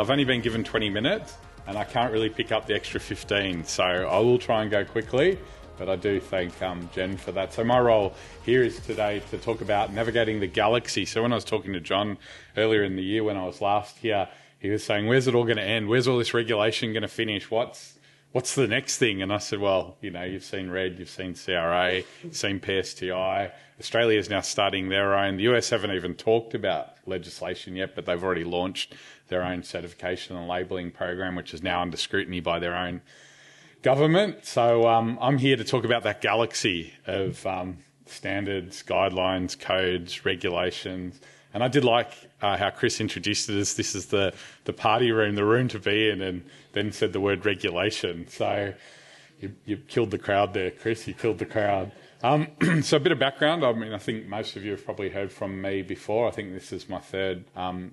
I've only been given 20 minutes and I can't really pick up the extra 15, so I will try and go quickly, but I do thank Jen for that. So my role here is today to talk about navigating the galaxy. So when I was talking to John earlier in the year when I was last here, he was saying, where's it all going to end? Where's all this regulation going to finish? What's the next thing? And I said, well, you know, you've seen RED, you've seen CRA, you've seen PSTI. Australia is now starting their own. The US haven't even talked about legislation yet, but they've already launched their own certification and labelling program, which is now under scrutiny by their own government. So I'm here to talk about that galaxy of standards, guidelines, codes, regulations. And I did like how Chris introduced it as this is the party room, the room to be in, and then said the word regulation. So you killed the crowd there, Chris. You killed the crowd. So a bit of background. I mean, I think most of you have probably heard from me before. I think this is my third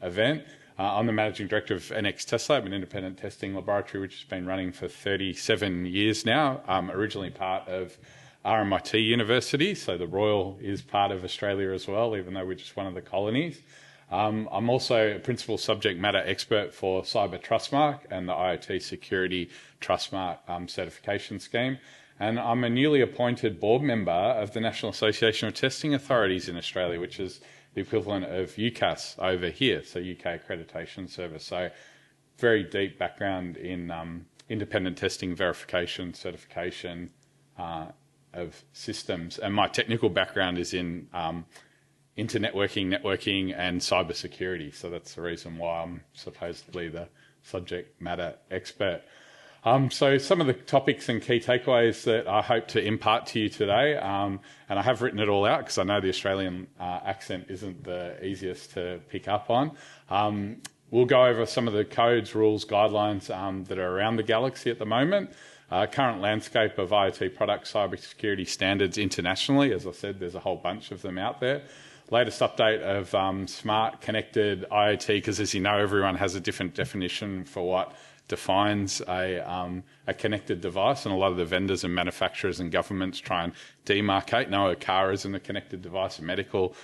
event. I'm the Managing Director of NX Test Lab, an independent testing laboratory which has been running for 37 years now, originally part of RMIT University, so the Royal is part of Australia as well, even though we're just one of the colonies. I'm also a principal subject matter expert for Cyber Trustmark and the IoT Security Trustmark certification scheme. And I'm a newly appointed board member of the National Association of Testing Authorities in Australia, which is the equivalent of UCAS over here, so UK Accreditation Service. So very deep background in independent testing, verification, certification of systems. And my technical background is in networking, and cyber security. So that's the reason why I'm supposedly the subject matter expert. So some of the topics and key takeaways that I hope to impart to you today, and I have written it all out because I know the Australian accent isn't the easiest to pick up on. We'll go over some of the codes, rules, guidelines that are around the galaxy at the moment, current landscape of IoT product cybersecurity standards internationally. As I said, there's a whole bunch of them out there. Latest update of smart connected IoT, because as you know, everyone has a different definition for what defines a connected device, and a lot of the vendors and manufacturers and governments try and demarcate. No, a car isn't a connected device, a medical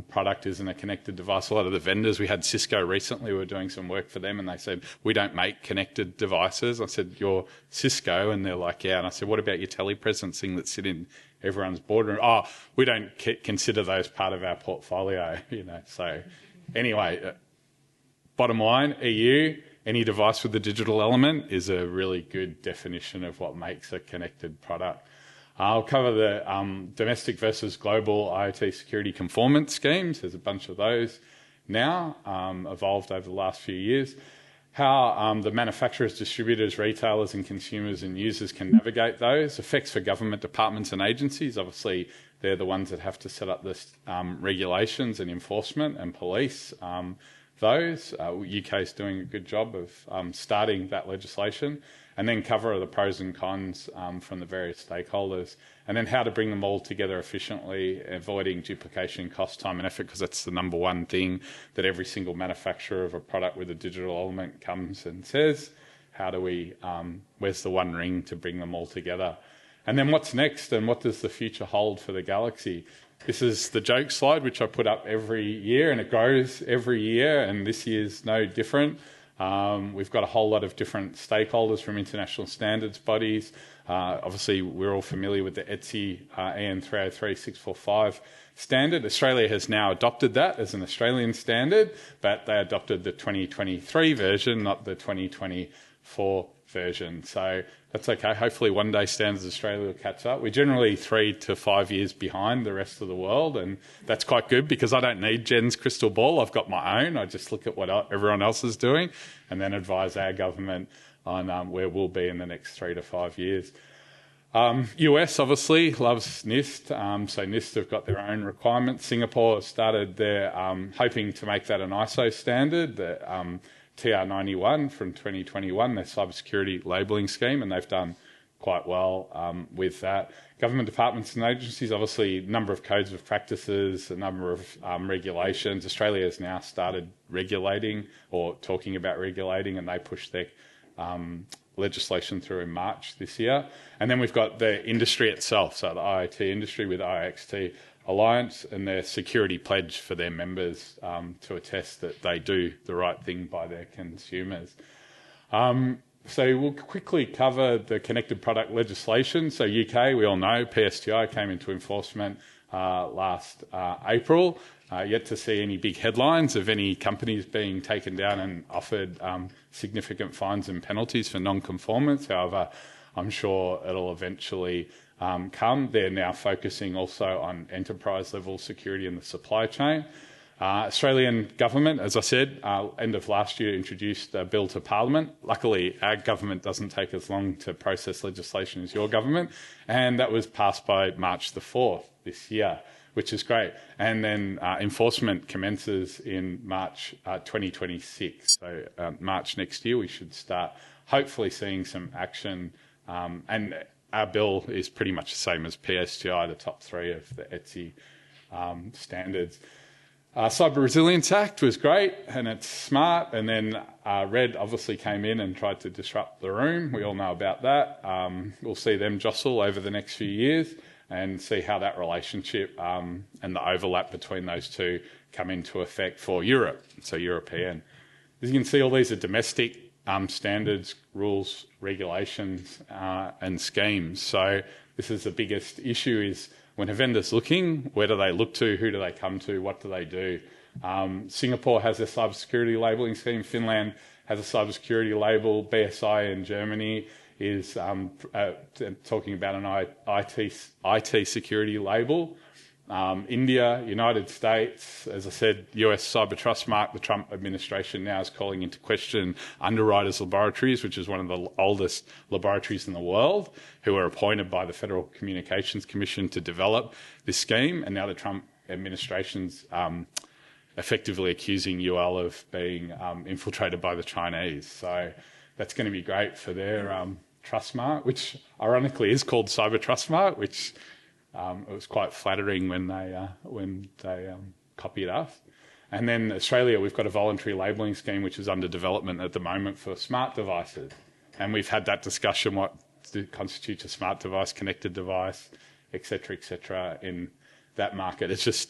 product isn't a connected device. A lot of the vendors, we had Cisco recently, we were doing some work for them and they said, we don't make connected devices. I said, you're Cisco? And they're like, yeah. And I said, what about your telepresencing that sit in everyone's boardroom? Oh, we don't consider those part of our portfolio, you know. So anyway, bottom line, EU, any device with a digital element is a really good definition of what makes a connected product. I'll cover the domestic versus global IoT security conformance schemes. There's a bunch of those now, evolved over the last few years. How the manufacturers, distributors, retailers and consumers and users can navigate those. Effects for government departments and agencies. Obviously, they're the ones that have to set up the regulations and enforcement and police those. UK is doing a good job of starting that legislation, and then cover the pros and cons from the various stakeholders, and then how to bring them all together efficiently, avoiding duplication, cost, time and effort, because that's the number one thing that every single manufacturer of a product with a digital element comes and says. How do we, where's the one ring to bring them all together? And then what's next, and what does the future hold for the galaxy? This is the joke slide, which I put up every year, and it grows every year, and this year's no different. We've got a whole lot of different stakeholders from international standards bodies. Obviously, we're all familiar with the ETSI EN 303-645 standard. Australia has now adopted that as an Australian standard, but they adopted the 2023 version, not the 2024 version. So that's okay. Hopefully one day Standards Australia will catch up. We're generally 3 to 5 years behind the rest of the world, and that's quite good because I don't need Jen's crystal ball. I've got my own. I just look at what everyone else is doing and then advise our government on where we'll be in the next 3 to 5 years. US obviously loves NIST, so NIST have got their own requirements. Singapore has started their hoping to make that an ISO standard, the TR91 from 2021, their cybersecurity labelling scheme, and they've done quite well with that. Government departments and agencies, obviously, a number of codes of practices, a number of regulations. Australia has now started regulating or talking about regulating, and they pushed their legislation through in March this year. And then we've got the industry itself, so the IoT industry with IXT Alliance and their security pledge for their members to attest that they do the right thing by their consumers. So we'll quickly cover the connected product legislation. So UK, we all know, PSTI came into enforcement last April. Yet to see any big headlines of any companies being taken down and offered significant fines and penalties for non-conformance. However, I'm sure it'll eventually come. They're now focusing also on enterprise-level security in the supply chain. Australian government, as I said, end of last year introduced a bill to Parliament. Luckily, our government doesn't take as long to process legislation as your government, and that was passed by March the 4th this year, which is great. And then enforcement commences in March 2026. So March next year, we should start hopefully seeing some action. And our bill is pretty much the same as PSTI, the top three of the ETSI standards. Cyber Resilience Act was great and it's smart, and then Red obviously came in and tried to disrupt the room. We all know about that. We'll see them jostle over the next few years and see how that relationship and the overlap between those two come into effect for Europe, so European. As you can see, all these are domestic standards, rules, regulations and schemes. So this is the biggest issue, is when a vendor's looking, where do they look to, who do they come to, what do they do? Singapore has a cybersecurity labelling scheme, Finland has a cybersecurity label, BSI in Germany is talking about an IT security label. India, United States, as I said, US Cyber Trust Mark. The Trump administration now is calling into question Underwriters Laboratories, which is one of the oldest laboratories in the world, who were appointed by the Federal Communications Commission to develop this scheme. And now the Trump administration's effectively accusing UL of being infiltrated by the Chinese. So that's going to be great for their trust mark, which ironically is called Cyber Trust Mark, which it was quite flattering when they copied us. And then Australia, we've got a voluntary labelling scheme which is under development at the moment for smart devices. And we've had that discussion, what constitutes a smart device, connected device, et cetera, in that market. It's just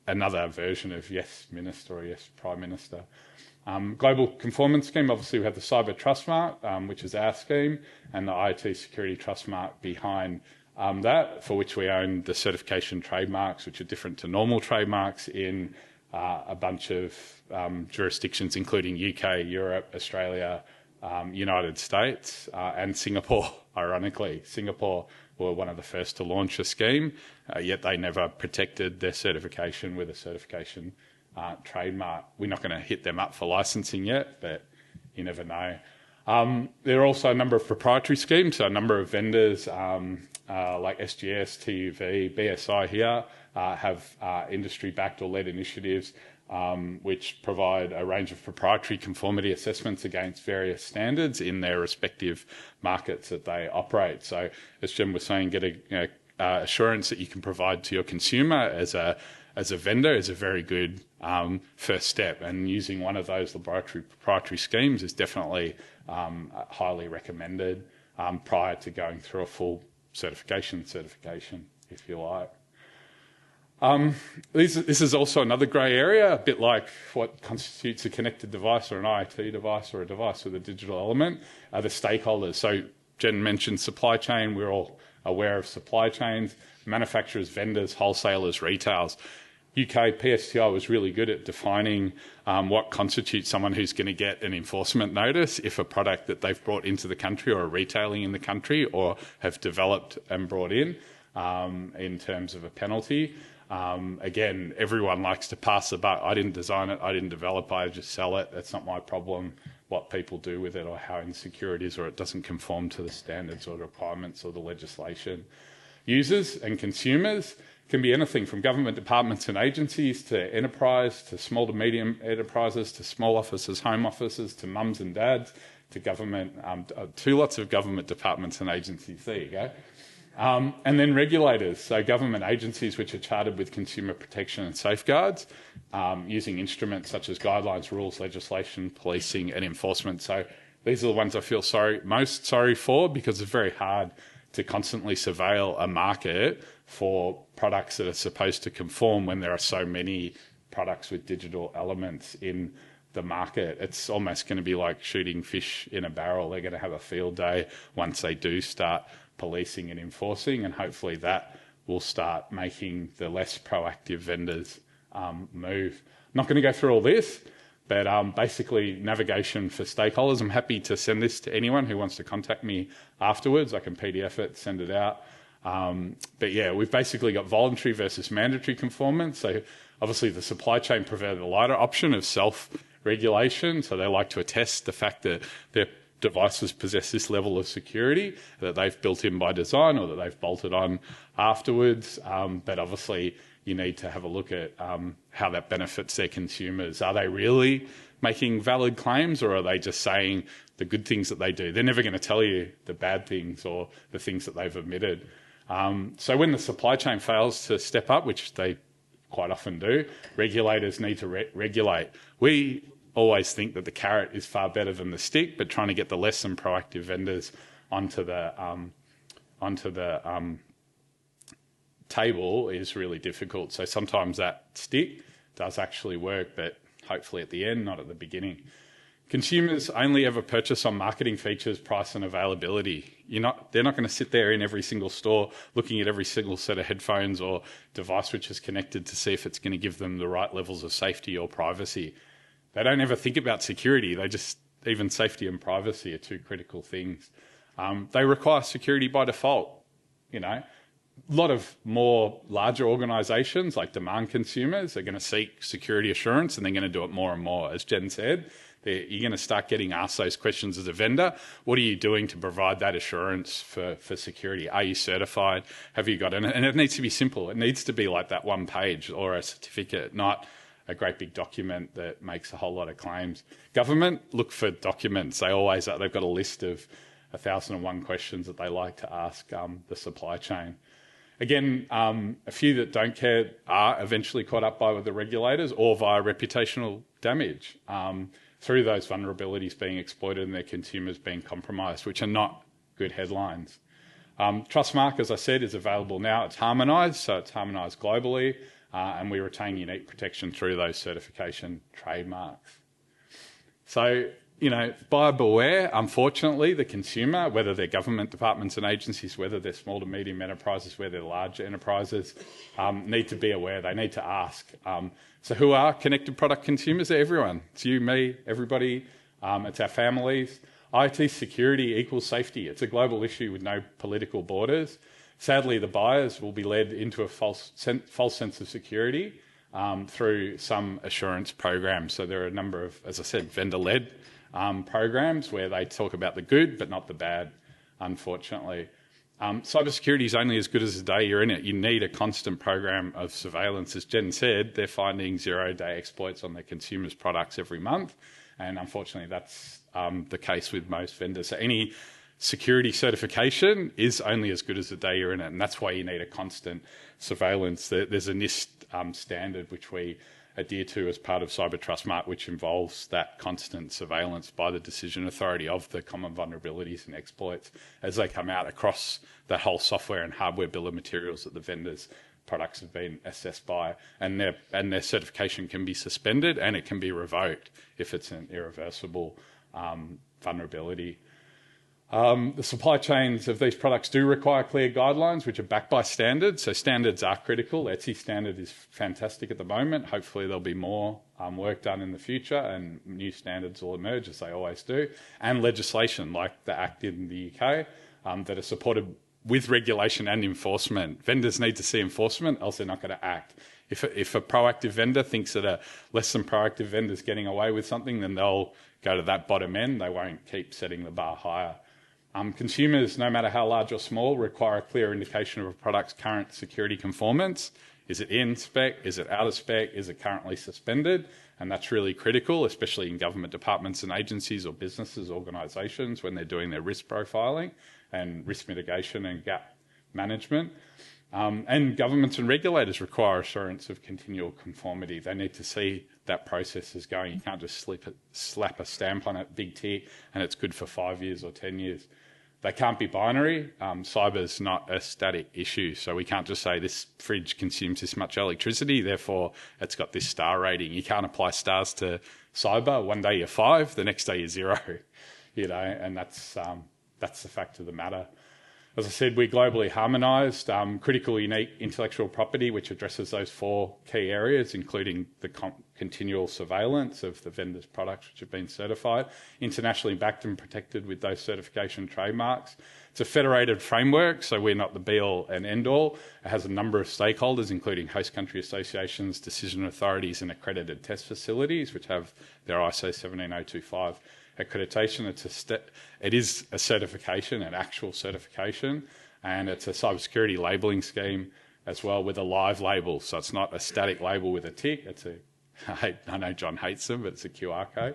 another version of Yes Minister or Yes Prime Minister. Global conformance scheme, obviously we have the Cyber Trust Mark, which is our scheme, and the IoT Security Trust Mark behind that, for which we own the certification trademarks, which are different to normal trademarks in a bunch of jurisdictions, including UK, Europe, Australia, United States, and Singapore, ironically. Singapore were one of the first to launch a scheme, yet they never protected their certification with a certification trademark. We're not going to hit them up for licensing yet, but you never know. There are also a number of proprietary schemes, so a number of vendors like SGS, TUV, BSI here have industry-backed or led initiatives which provide a range of proprietary conformity assessments against various standards in their respective markets that they operate. So as Jim was saying, get assurance that you can provide to your consumer as a vendor is a very good first step, and using one of those laboratory proprietary schemes is definitely highly recommended prior to going through a full certification, if you like. This is also another grey area, a bit like what constitutes a connected device or an IoT device or a device with a digital element, are the stakeholders. So Jen mentioned supply chain. We're all aware of supply chains, manufacturers, vendors, wholesalers, retailers. UK PSTI was really good at defining what constitutes someone who's going to get an enforcement notice if a product that they've brought into the country or are retailing in the country or have developed and brought in terms of a penalty. Again, everyone likes to pass the buck. I didn't design it, I didn't develop it, I just sell it. That's not my problem what people do with it or how insecure it is or it doesn't conform to the standards or requirements or the legislation. Users and consumers can be anything from government departments and agencies to enterprise, to small to medium enterprises, to small offices, home offices, to mums and dads, to government, to lots of government departments and agencies. There you go. And then regulators, so government agencies which are chartered with consumer protection and safeguards, using instruments such as guidelines, rules, legislation, policing and enforcement. So these are the ones I feel most sorry for, because it's very hard to constantly surveil a market for products that are supposed to conform when there are so many products with digital elements in the market. It's almost going to be like shooting fish in a barrel. They're going to have a field day once they do start policing and enforcing, and hopefully that will start making the less proactive vendors move. I'm not going to go through all this, but basically navigation for stakeholders. I'm happy to send this to anyone who wants to contact me afterwards. I can PDF it, send it out. But yeah, we've basically got voluntary versus mandatory conformance. So obviously the supply chain prefer the lighter option of self-regulation. So they like to attest the fact that their devices possess this level of security that they've built in by design or that they've bolted on afterwards. But obviously you need to have a look at how that benefits their consumers. Are they really making valid claims, or are they just saying the good things that they do? They're never going to tell you the bad things or the things that they've omitted. So when the supply chain fails to step up, which they quite often do, regulators need to regulate. We always think that the carrot is far better than the stick, but trying to get the less than proactive vendors onto the table is really difficult. So sometimes that stick does actually work, but hopefully at the end, not at the beginning. Consumers only ever purchase on marketing features, price and availability. They're not going to sit there in every single store looking at every single set of headphones or device which is connected to see if it's going to give them the right levels of safety or privacy. They don't ever think about security. Even safety and privacy are two critical things. They require security by default. A lot of more larger organisations like demand consumers are going to seek security assurance, and they're going to do it more and more. As Jen said, you're going to start getting asked those questions as a vendor. What are you doing to provide that assurance for security? Are you certified? Have you got it? And it needs to be simple. It needs to be like that one page or a certificate, not a great big document that makes a whole lot of claims. Government, look for documents. They've got a list of 1,001 questions that they like to ask the supply chain. Again, a few that don't care are eventually caught up by the regulators or via reputational damage through those vulnerabilities being exploited and their consumers being compromised, which are not good headlines. Trustmark, as I said, is available now. It's harmonised, so it's harmonised globally, and we retain unique protection through those certification trademarks. So, buyer beware. Unfortunately, the consumer, whether they're government departments and agencies, whether they're small to medium enterprises, whether they're large enterprises, need to be aware. They need to ask. So who are connected product consumers? Everyone. It's you, me, everybody. It's our families. IoT security equals safety. It's a global issue with no political borders. Sadly, the buyers will be led into a false sense of security through some assurance programs. So there are a number of, as I said, vendor-led programs where they talk about the good but not the bad, unfortunately. Cybersecurity is only as good as the day you're in it. You need a constant program of surveillance. As Jen said, they're finding zero-day exploits on their consumers' products every month, and unfortunately that's the case with most vendors. So any security certification is only as good as the day you're in it, and that's why you need a constant surveillance. There's a NIST standard which we adhere to as part of Cyber Trustmark, which involves that constant surveillance by the decision authority of the common vulnerabilities and exploits as they come out across the whole software and hardware bill of materials that the vendors' products have been assessed by, and their certification can be suspended and it can be revoked if it's an irreversible vulnerability. The supply chains of these products do require clear guidelines which are backed by standards. So standards are critical. ETSI standard is fantastic at the moment. Hopefully there'll be more work done in the future and new standards will emerge, as they always do. And legislation like the Act in the UK that are supported with regulation and enforcement. Vendors need to see enforcement, else they're not going to act. If a proactive vendor thinks that a less than proactive vendor is getting away with something, then they'll go to that bottom end. They won't keep setting the bar higher. Consumers, no matter how large or small, require a clear indication of a product's current security conformance. Is it in spec? Is it out of spec? Is it currently suspended? And that's really critical, especially in government departments and agencies or businesses, organisations, when they're doing their risk profiling and risk mitigation and gap management. And governments and regulators require assurance of continual conformity. They need to see that process is going. You can't just slap a stamp on it, big tick, and it's good for 5 years or 10 years. They can't be binary. Cyber's not a static issue, so we can't just say this fridge consumes this much electricity, therefore it's got this star rating. You can't apply stars to cyber. One day you're 5, the next day you're 0, and that's the fact of the matter. As I said, we globally harmonised critical unique intellectual property, which addresses those 4 key areas, including the continual surveillance of the vendor's products which have been certified, internationally backed and protected with those certification trademarks. It's a federated framework, so we're not the be-all and end-all. It has a number of stakeholders, including host country associations, decision authorities and accredited test facilities, which have their ISO 17025 accreditation. It is a certification, an actual certification, and it's a cybersecurity labelling scheme as well with a live label. So it's not a static label with a tick. I know John hates them, but it's a QR code.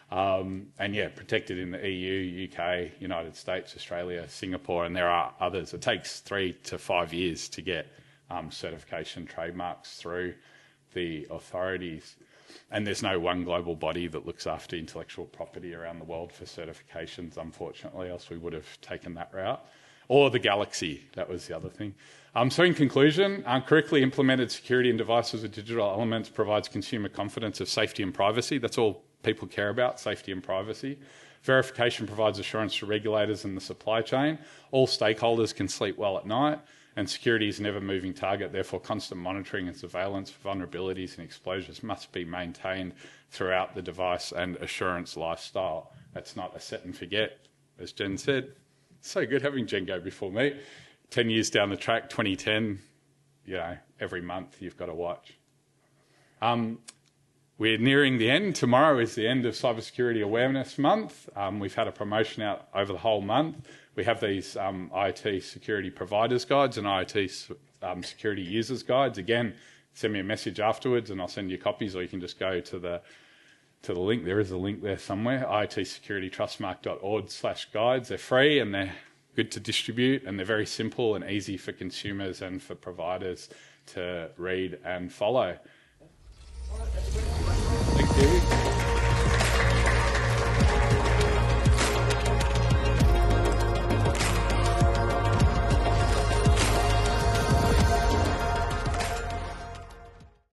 And yeah, protected in the EU, UK, United States, Australia, Singapore, and there are others. It takes 3 to 5 years to get certification trademarks through the authorities. And there's no one global body that looks after intellectual property around the world for certifications, unfortunately, else we would have taken that route. Or the galaxy, that was the other thing. So in conclusion, correctly implemented security in devices with digital elements provides consumer confidence of safety and privacy. That's all people care about, safety and privacy. Verification provides assurance to regulators and the supply chain. All stakeholders can sleep well at night. And security is an ever-moving target, therefore constant monitoring and surveillance for vulnerabilities and exposures must be maintained throughout the device and assurance lifestyle. That's not a set and forget, as Jen said. It's so good having Jen go before me. 10 years down the track, 2010, every month you've got to watch. We're nearing the end. Tomorrow is the end of Cybersecurity Awareness Month. We've had a promotion out over the whole month. We have these IoT security providers guides and IoT security users guides. Again, send me a message afterwards and I'll send you copies, or you can just go to the link. There is a link there somewhere, iotsecuritytrustmark.org/guides. They're free and they're good to distribute, and they're very simple and easy for consumers and for providers to read and follow. Thank you.